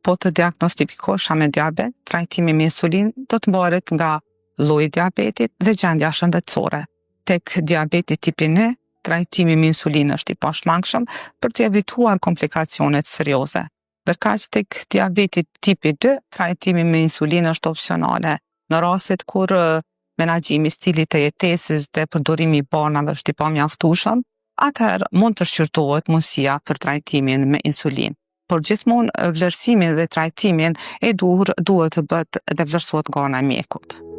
po të diagnostifikohesha me diabet, trajtimi me insulin do të mbaret nga lloji i diabetit dhe gjendja shëndetësore. Tek diabeti tipi 1, trajtimi me insulin është i pashmangshëm për të evituar komplikacionet serioze. Ndërkaq tek diabeti tipi 2, trajtimi me insulin është opsionale. Në rastet kur menaxhimi i stilit të jetesës dhe përdorimi i banave është i pamjaftueshëm, atëherë mund të shqyrtohet mundësia për trajtimin me insulin. Por gjithmonë vlerësimin dhe trajtimin e duhet të bëhet dhe vlerësohet nga ana e mjekut.